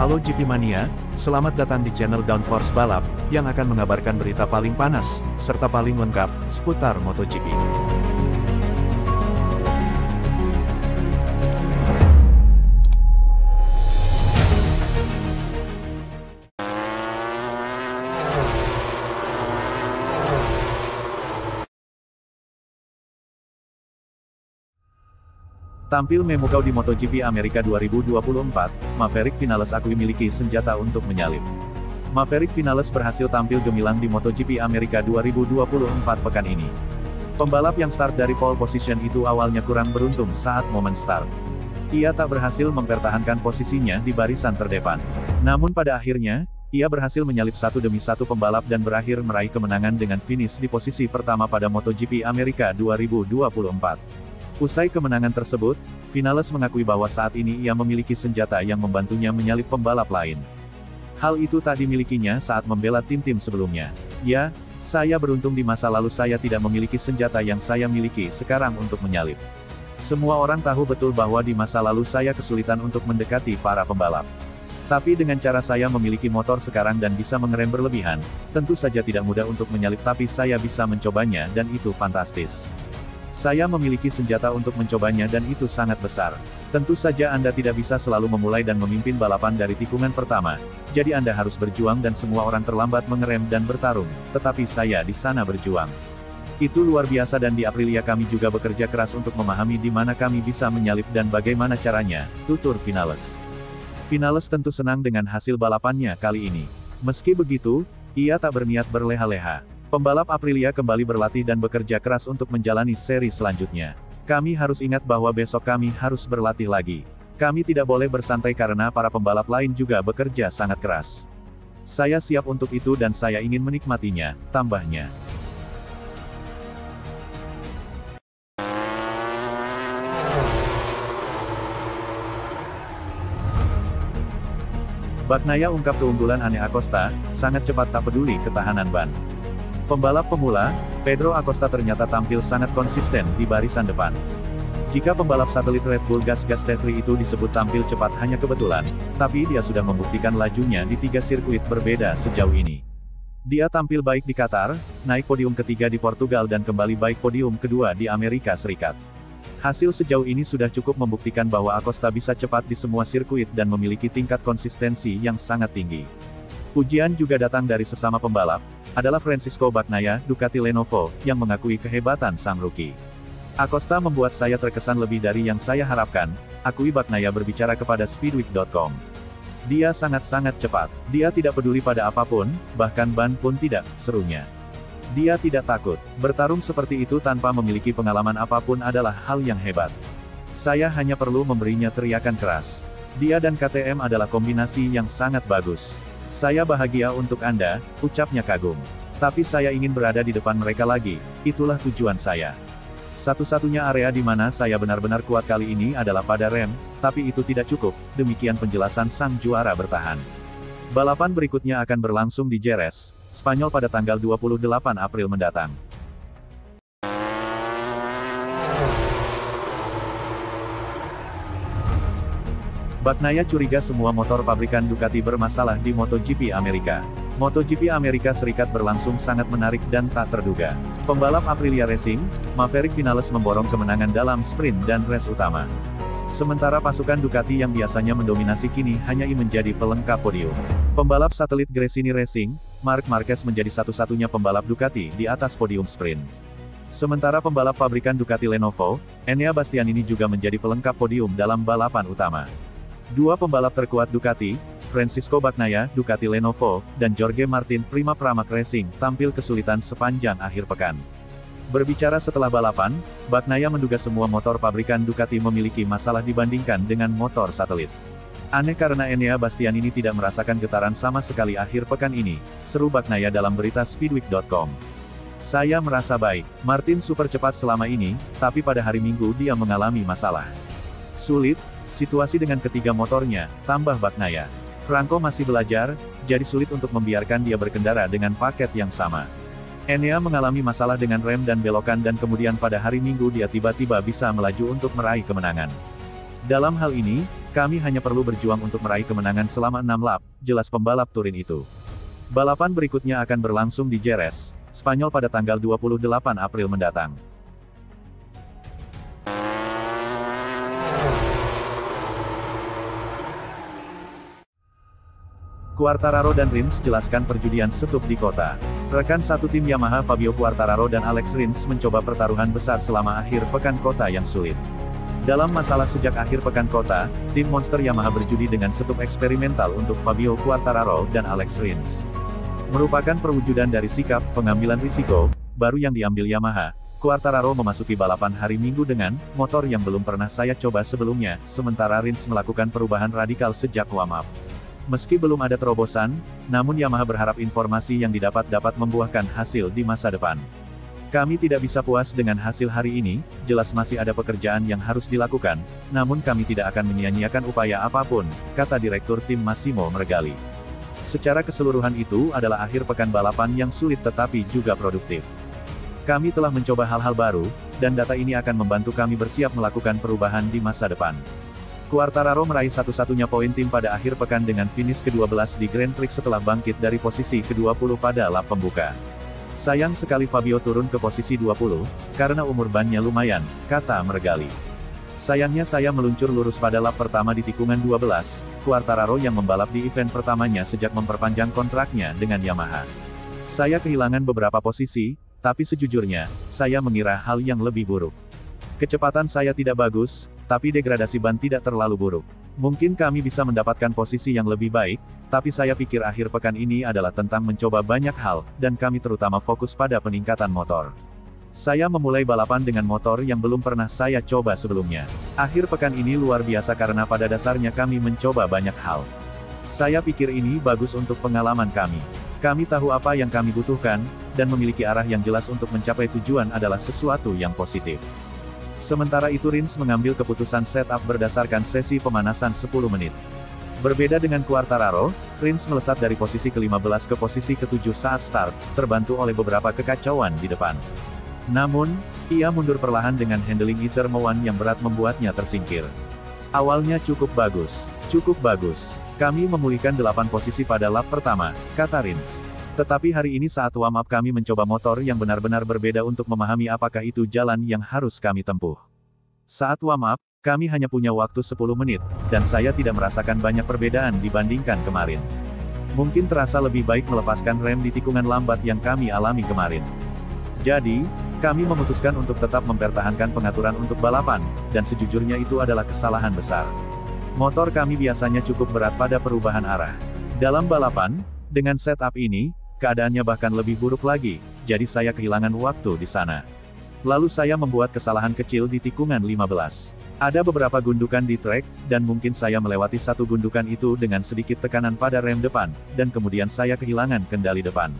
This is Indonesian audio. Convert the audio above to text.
Halo GP Mania, selamat datang di channel Downforce Balap, yang akan mengabarkan berita paling panas, serta paling lengkap, seputar MotoGP. Tampil memukau di MotoGP Amerika 2024, Maverick Vinales akui miliki senjata untuk menyalip. Maverick Vinales berhasil tampil gemilang di MotoGP Amerika 2024 pekan ini. Pembalap yang start dari pole position itu awalnya kurang beruntung saat momen start. Ia tak berhasil mempertahankan posisinya di barisan terdepan. Namun pada akhirnya, ia berhasil menyalip satu demi satu pembalap dan berakhir meraih kemenangan dengan finish di posisi pertama pada MotoGP Amerika 2024. Usai kemenangan tersebut, Vinales mengakui bahwa saat ini ia memiliki senjata yang membantunya menyalip pembalap lain. Hal itu tak dimilikinya saat membela tim-tim sebelumnya. Ya, saya beruntung di masa lalu saya tidak memiliki senjata yang saya miliki sekarang untuk menyalip. Semua orang tahu betul bahwa di masa lalu saya kesulitan untuk mendekati para pembalap. Tapi dengan cara saya memiliki motor sekarang dan bisa mengerem berlebihan, tentu saja tidak mudah untuk menyalip tapi saya bisa mencobanya dan itu fantastis. Saya memiliki senjata untuk mencobanya dan itu sangat besar. Tentu saja Anda tidak bisa selalu memulai dan memimpin balapan dari tikungan pertama, jadi Anda harus berjuang dan semua orang terlambat mengerem dan bertarung, tetapi saya di sana berjuang. Itu luar biasa dan di Aprilia kami juga bekerja keras untuk memahami di mana kami bisa menyalip dan bagaimana caranya, tutur Vinales. Vinales tentu senang dengan hasil balapannya kali ini. Meski begitu, ia tak berniat berleha-leha. Pembalap Aprilia kembali berlatih dan bekerja keras untuk menjalani seri selanjutnya. Kami harus ingat bahwa besok kami harus berlatih lagi. Kami tidak boleh bersantai karena para pembalap lain juga bekerja sangat keras. Saya siap untuk itu dan saya ingin menikmatinya, tambahnya. Bagnaia ungkap keunggulan Ane Acosta, sangat cepat tak peduli ketahanan ban. Pembalap pemula, Pedro Acosta ternyata tampil sangat konsisten di barisan depan. Jika pembalap satelit Red Bull Gas Tetri itu disebut tampil cepat hanya kebetulan, tapi dia sudah membuktikan lajunya di 3 sirkuit berbeda sejauh ini. Dia tampil baik di Qatar, naik podium ketiga di Portugal dan kembali baik podium kedua di Amerika Serikat. Hasil sejauh ini sudah cukup membuktikan bahwa Acosta bisa cepat di semua sirkuit dan memiliki tingkat konsistensi yang sangat tinggi. Pujian juga datang dari sesama pembalap, adalah Francisco Bagnaia, Ducati Lenovo, yang mengakui kehebatan sang rookie. Acosta membuat saya terkesan lebih dari yang saya harapkan, akui Bagnaia berbicara kepada Speedweek.com. Dia sangat-sangat cepat, dia tidak peduli pada apapun, bahkan ban pun tidak, serunya. Dia tidak takut, bertarung seperti itu tanpa memiliki pengalaman apapun adalah hal yang hebat. Saya hanya perlu memberinya teriakan keras. Dia dan KTM adalah kombinasi yang sangat bagus. Saya bahagia untuk Anda, ucapnya kagum. Tapi saya ingin berada di depan mereka lagi, itulah tujuan saya. Satu-satunya area di mana saya benar-benar kuat kali ini adalah pada rem, tapi itu tidak cukup, demikian penjelasan sang juara bertahan. Balapan berikutnya akan berlangsung di Jerez, Spanyol pada tanggal 28 April mendatang. Bagnaia curiga semua motor pabrikan Ducati bermasalah di MotoGP Amerika. MotoGP Amerika Serikat berlangsung sangat menarik dan tak terduga. Pembalap Aprilia Racing, Maverick Vinales memborong kemenangan dalam sprint dan race utama. Sementara pasukan Ducati yang biasanya mendominasi kini hanya menjadi pelengkap podium. Pembalap satelit Gresini Racing, Marc Marquez menjadi satu-satunya pembalap Ducati di atas podium sprint. Sementara pembalap pabrikan Ducati Lenovo, Enea Bastianini juga menjadi pelengkap podium dalam balapan utama. Dua pembalap terkuat Ducati, Francisco Bagnaia, Ducati Lenovo, dan Jorge Martin, Prima Pramac Racing, tampil kesulitan sepanjang akhir pekan. Berbicara setelah balapan, Bagnaia menduga semua motor pabrikan Ducati memiliki masalah dibandingkan dengan motor satelit. Aneh karena Enea Bastianini tidak merasakan getaran sama sekali akhir pekan ini, seru Bagnaia dalam berita Speedweek.com. Saya merasa baik, Martin super cepat selama ini, tapi pada hari Minggu dia mengalami masalah. Sulit, situasi dengan ketiga motornya, tambah Bagnaia. Franco masih belajar, jadi sulit untuk membiarkan dia berkendara dengan paket yang sama. Enea mengalami masalah dengan rem dan belokan dan kemudian pada hari Minggu dia tiba-tiba bisa melaju untuk meraih kemenangan. Dalam hal ini, Kami hanya perlu berjuang untuk meraih kemenangan selama 6 lap, jelas pembalap Turin itu. Balapan berikutnya akan berlangsung di Jerez, Spanyol pada tanggal 28 April mendatang. Quartararo dan Rins jelaskan perjudian setup di kota. Rekan satu tim Yamaha Fabio Quartararo dan Alex Rins mencoba pertaruhan besar selama akhir pekan kota yang sulit. Dalam masalah sejak akhir pekan kota, tim monster Yamaha berjudi dengan setup eksperimental untuk Fabio Quartararo dan Alex Rins. Merupakan perwujudan dari sikap pengambilan risiko baru yang diambil Yamaha. Quartararo memasuki balapan hari Minggu dengan motor yang belum pernah saya coba sebelumnya, sementara Rins melakukan perubahan radikal sejak warm-up. Meski belum ada terobosan, namun Yamaha berharap informasi yang didapat dapat membuahkan hasil di masa depan. Kami tidak bisa puas dengan hasil hari ini, jelas masih ada pekerjaan yang harus dilakukan, namun kami tidak akan menyia-nyiakan upaya apapun, kata Direktur Tim Massimo Meregali. Secara keseluruhan itu adalah akhir pekan balapan yang sulit tetapi juga produktif. Kami telah mencoba hal-hal baru, dan data ini akan membantu kami bersiap melakukan perubahan di masa depan. Quartararo meraih satu-satunya poin tim pada akhir pekan dengan finish ke-12 di Grand Prix setelah bangkit dari posisi ke-20 pada lap pembuka. Sayang sekali Fabio turun ke posisi 20, karena umur bannya lumayan, kata Meregali. Sayangnya saya meluncur lurus pada lap pertama di tikungan 12, Quartararo yang membalap di event pertamanya sejak memperpanjang kontraknya dengan Yamaha. Saya kehilangan beberapa posisi, tapi sejujurnya, saya mengira hal yang lebih buruk. Kecepatan saya tidak bagus, tapi degradasi ban tidak terlalu buruk. Mungkin kami bisa mendapatkan posisi yang lebih baik, tapi saya pikir akhir pekan ini adalah tentang mencoba banyak hal, dan kami terutama fokus pada peningkatan motor. Saya memulai balapan dengan motor yang belum pernah saya coba sebelumnya. Akhir pekan ini luar biasa karena pada dasarnya kami mencoba banyak hal. Saya pikir ini bagus untuk pengalaman kami. Kami tahu apa yang kami butuhkan, dan memiliki arah yang jelas untuk mencapai tujuan adalah sesuatu yang positif. Sementara itu Rins mengambil keputusan setup berdasarkan sesi pemanasan 10 menit. Berbeda dengan Quartararo, Rins melesat dari posisi ke-15 ke posisi ke-7 saat start, terbantu oleh beberapa kekacauan di depan. Namun, ia mundur perlahan dengan handling Izer Mowan yang berat membuatnya tersingkir. Awalnya cukup bagus. Kami memulihkan 8 posisi pada lap pertama, kata Rins. Tetapi hari ini saat warm up kami mencoba motor yang benar-benar berbeda untuk memahami apakah itu jalan yang harus kami tempuh. Saat warm up, kami hanya punya waktu 10 menit, dan saya tidak merasakan banyak perbedaan dibandingkan kemarin. Mungkin terasa lebih baik melepaskan rem di tikungan lambat yang kami alami kemarin. Jadi, kami memutuskan untuk tetap mempertahankan pengaturan untuk balapan, dan sejujurnya itu adalah kesalahan besar. Motor kami biasanya cukup berat pada perubahan arah. Dalam balapan, dengan setup ini, keadaannya bahkan lebih buruk lagi, jadi saya kehilangan waktu di sana. Lalu saya membuat kesalahan kecil di tikungan 15. Ada beberapa gundukan di trek, dan mungkin saya melewati satu gundukan itu dengan sedikit tekanan pada rem depan, dan kemudian saya kehilangan kendali depan.